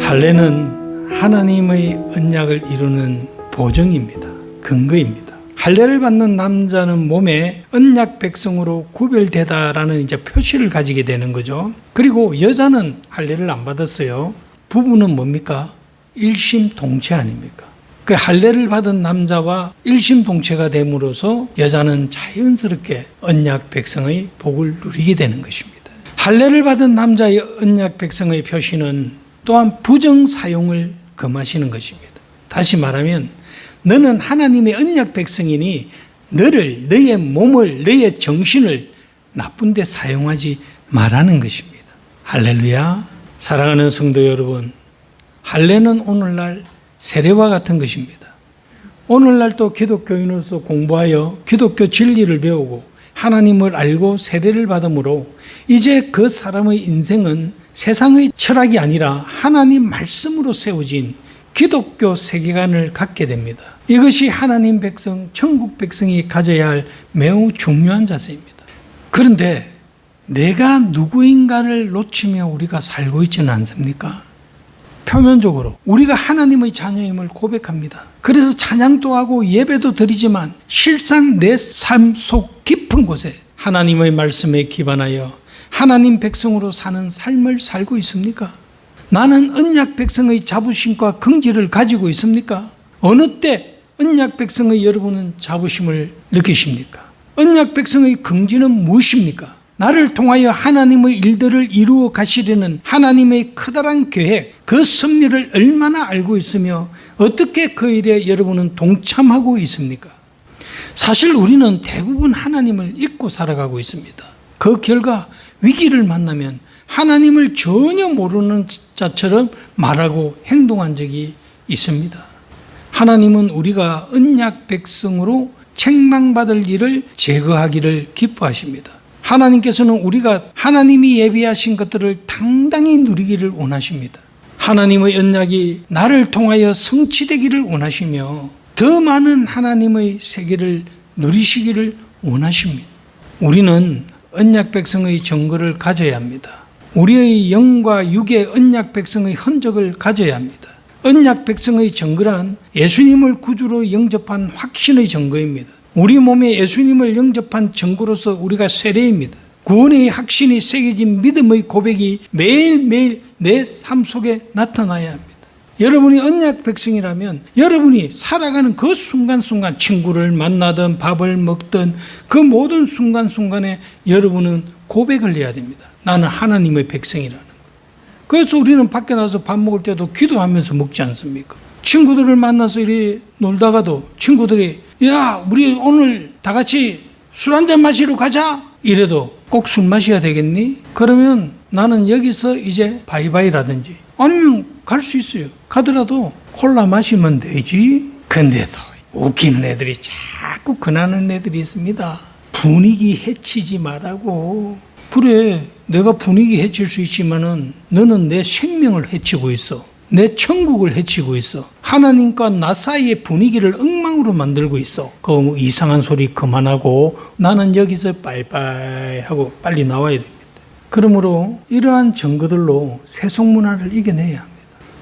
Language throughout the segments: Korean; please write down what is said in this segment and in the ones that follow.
할례는 하나님의 언약을 이루는 보증입니다. 근거입니다. 할례를 받는 남자는 몸에 언약 백성으로 구별되다라는 이제 표시를 가지게 되는 거죠. 그리고 여자는 할례를 안 받았어요. 부부는 뭡니까? 일심동체 아닙니까? 그 할례를 받은 남자와 일심동체가 됨으로써 여자는 자연스럽게 언약 백성의 복을 누리게 되는 것입니다. 할례를 받은 남자의 언약 백성의 표시는 또한 부정 사용을 금하시는 것입니다. 다시 말하면 너는 하나님의 언약 백성이니 너를, 너의 몸을, 너의 정신을 나쁜 데 사용하지 말라는 것입니다. 할렐루야. 사랑하는 성도 여러분, 할례는 오늘날 세례와 같은 것입니다. 오늘날 또 기독교인으로서 공부하여 기독교 진리를 배우고 하나님을 알고 세례를 받음으로 이제 그 사람의 인생은 세상의 철학이 아니라 하나님 말씀으로 세워진 기독교 세계관을 갖게 됩니다. 이것이 하나님 백성, 천국 백성이 가져야 할 매우 중요한 자세입니다. 그런데 내가 누구인가를 놓치며 우리가 살고 있지는 않습니까? 표면적으로 우리가 하나님의 자녀임을 고백합니다. 그래서 찬양도 하고 예배도 드리지만 실상 내 삶 속 깊은 곳에 하나님의 말씀에 기반하여 하나님 백성으로 사는 삶을 살고 있습니까? 나는 언약 백성의 자부심과 긍지를 가지고 있습니까? 어느 때 언약 백성의 여러분은 자부심을 느끼십니까? 언약 백성의 긍지는 무엇입니까? 나를 통하여 하나님의 일들을 이루어 가시려는 하나님의 커다란 계획, 그 섭리를 얼마나 알고 있으며 어떻게 그 일에 여러분은 동참하고 있습니까? 사실 우리는 대부분 하나님을 잊고 살아가고 있습니다. 그 결과 위기를 만나면 하나님을 전혀 모르는 자처럼 말하고 행동한 적이 있습니다. 하나님은 우리가 언약 백성으로 책망받을 일을 제거하기를 기뻐하십니다. 하나님께서는 우리가 하나님이 예비하신 것들을 당당히 누리기를 원하십니다. 하나님의 언약이 나를 통하여 성취되기를 원하시며 더 많은 하나님의 세계를 누리시기를 원하십니다. 우리는 언약 백성의 증거를 가져야 합니다. 우리의 영과 육의 언약 백성의 흔적을 가져야 합니다. 언약 백성의 증거란 예수님을 구주로 영접한 확신의 증거입니다. 우리 몸에 예수님을 영접한 증거로서 우리가 세례입니다. 구원의 확신이 새겨진 믿음의 고백이 매일매일 내 삶 속에 나타나야 합니다. 여러분이 언약 백성이라면 여러분이 살아가는 그 순간순간 친구를 만나든 밥을 먹든 그 모든 순간순간에 여러분은 고백을 해야 됩니다. 나는 하나님의 백성이라는 거. 그래서 우리는 밖에 나가서 밥 먹을 때도 기도하면서 먹지 않습니까? 친구들을 만나서 이렇게 놀다가도 친구들이 야 우리 오늘 다 같이 술 한잔 마시러 가자 이래도 꼭 술 마셔야 되겠니? 그러면 나는 여기서 이제 바이바이라든지 아니면 갈 수 있어요. 가더라도 콜라 마시면 되지. 근데도 웃기는 애들이 자꾸 권하는 애들이 있습니다. 분위기 해치지 말라고. 그래 내가 분위기 해칠 수 있지만은 너는 내 생명을 해치고 있어. 내 천국을 해치고 있어. 하나님과 나 사이의 분위기를 엉망으로 만들고 있어. 그 이상한 소리 그만하고 나는 여기서 빠이빠이 하고 빨리 나와야 됩니다. 그러므로 이러한 증거들로 세속 문화를 이겨내야 합니다.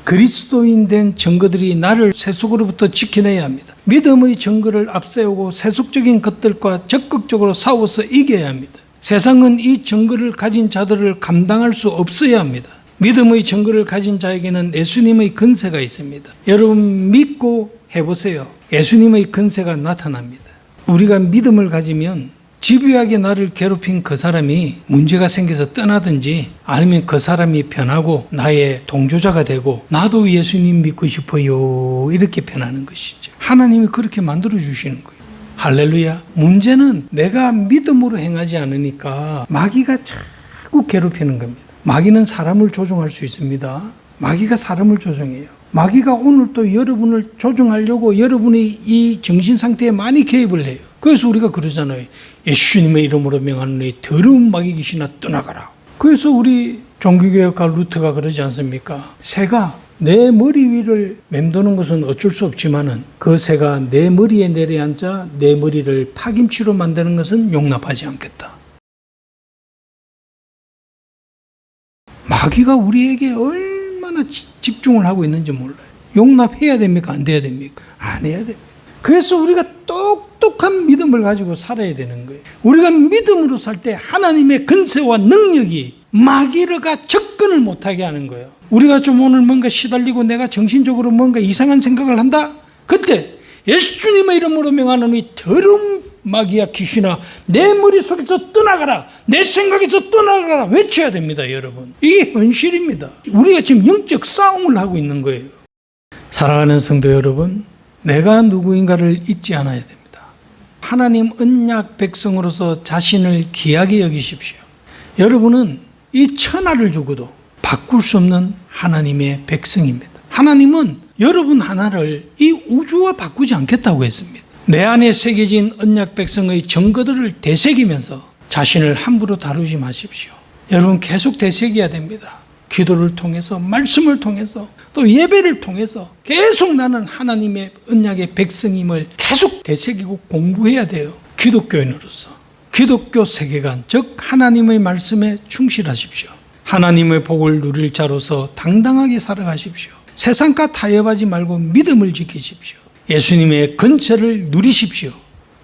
그리스도인 된 증거들이 나를 세속으로부터 지켜내야 합니다. 믿음의 증거를 앞세우고 세속적인 것들과 적극적으로 싸워서 이겨야 합니다. 세상은 이 증거를 가진 자들을 감당할 수 없어야 합니다. 믿음의 증거를 가진 자에게는 예수님의 근세가 있습니다. 여러분 믿고 해보세요. 예수님의 근세가 나타납니다. 우리가 믿음을 가지면 집요하게 나를 괴롭힌 그 사람이 문제가 생겨서 떠나든지 아니면 그 사람이 변하고 나의 동조자가 되고 나도 예수님 믿고 싶어요 이렇게 변하는 것이죠. 하나님이 그렇게 만들어 주시는 거예요. 할렐루야. 문제는 내가 믿음으로 행하지 않으니까 마귀가 자꾸 괴롭히는 겁니다. 마귀는 사람을 조종할 수 있습니다. 마귀가 사람을 조종해요. 마귀가 오늘 또 여러분을 조종하려고 여러분의 이 정신 상태에 많이 개입을 해요. 그래서 우리가 그러잖아요. 예수님의 이름으로 명하노니 더러운 마귀 귀신아 떠나가라. 그래서 우리 종교개혁가 루터가 그러지 않습니까? 새가 내 머리 위를 맴도는 것은 어쩔 수 없지만은 그 새가 내 머리에 내려앉아 내 머리를 파김치로 만드는 것은 용납하지 않겠다. 마귀가 우리에게 얼마나 얼마나 집중을 하고 있는지 몰라요. 용납해야 됩니까? 안 돼야 됩니까? 안 해야 됩니다. 그래서 우리가 똑똑한 믿음을 가지고 살아야 되는 거예요. 우리가 믿음으로 살 때 하나님의 권세와 능력이 마귀가 접근을 못하게 하는 거예요. 우리가 좀 오늘 뭔가 시달리고 내가 정신적으로 뭔가 이상한 생각을 한다? 그때 예수님의 이름으로 명하는 이 더러운 마귀야 귀신아 내 머릿속에서 떠나가라, 내 생각에서 떠나가라 외쳐야 됩니다. 여러분, 이게 현실입니다. 우리가 지금 영적 싸움을 하고 있는 거예요. 사랑하는 성도 여러분, 내가 누구인가를 잊지 않아야 됩니다. 하나님 언약 백성으로서 자신을 귀하게 여기십시오. 여러분은 이 천하를 주고도 바꿀 수 없는 하나님의 백성입니다. 하나님은 여러분 하나를 이 우주와 바꾸지 않겠다고 했습니다. 내 안에 새겨진 언약 백성의 증거들을 되새기면서 자신을 함부로 다루지 마십시오. 여러분 계속 되새겨야 됩니다. 기도를 통해서, 말씀을 통해서, 또 예배를 통해서 계속 나는 하나님의 언약의 백성임을 계속 되새기고 공부해야 돼요. 기독교인으로서 기독교 세계관, 즉 하나님의 말씀에 충실하십시오. 하나님의 복을 누릴 자로서 당당하게 살아가십시오. 세상과 타협하지 말고 믿음을 지키십시오. 예수님의 근처를 누리십시오.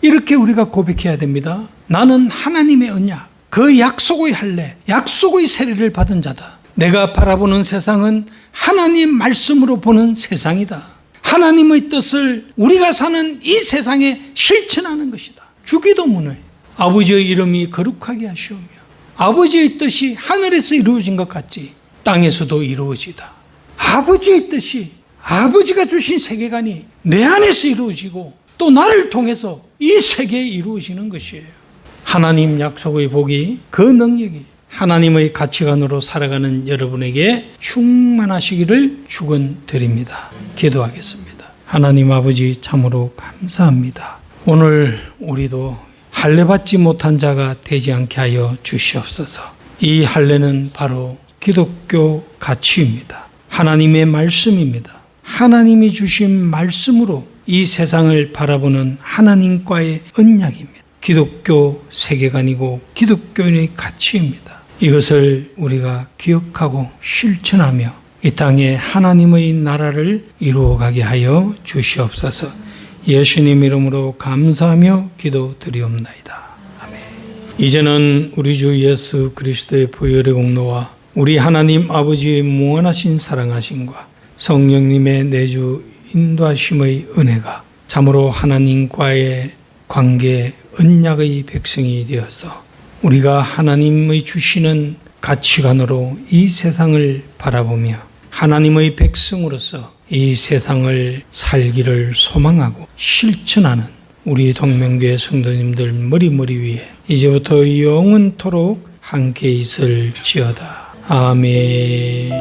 이렇게 우리가 고백해야 됩니다. 나는 하나님의 언약, 그 약속의 할례, 약속의 세례를 받은 자다. 내가 바라보는 세상은 하나님 말씀으로 보는 세상이다. 하나님의 뜻을 우리가 사는 이 세상에 실천하는 것이다. 주기도문에 아버지의 이름이 거룩하게 하시오며 아버지의 뜻이 하늘에서 이루어진 것 같이 땅에서도 이루어지다. 아버지의 뜻이, 아버지가 주신 세계관이 내 안에서 이루어지고 또 나를 통해서 이 세계에 이루어지는 것이에요. 하나님 약속의 복이, 그 능력이 하나님의 가치관으로 살아가는 여러분에게 충만하시기를 축원드립니다. 기도하겠습니다. 하나님 아버지 참으로 감사합니다. 오늘 우리도 할례 받지 못한 자가 되지 않게 하여 주시옵소서. 이 할례는 바로 기독교 가치입니다. 하나님의 말씀입니다. 하나님이 주신 말씀으로 이 세상을 바라보는 하나님과의 언약입니다. 기독교 세계관이고 기독교인의 가치입니다. 이것을 우리가 기억하고 실천하며 이 땅에 하나님의 나라를 이루어가게 하여 주시옵소서. 예수님 이름으로 감사하며 기도드리옵나이다. 아멘. 이제는 우리 주 예수 그리스도의 보혈의 공로와 우리 하나님 아버지의 무한하신 사랑하심과 성령님의 내주 인도하심의 은혜가 참으로 하나님과의 관계 언약의 백성이 되어서 우리가 하나님의 주시는 가치관으로 이 세상을 바라보며 하나님의 백성으로서 이 세상을 살기를 소망하고 실천하는 우리 동명교회 성도님들 머리 위에 이제부터 영원토록 함께 있을지어다. 아멘.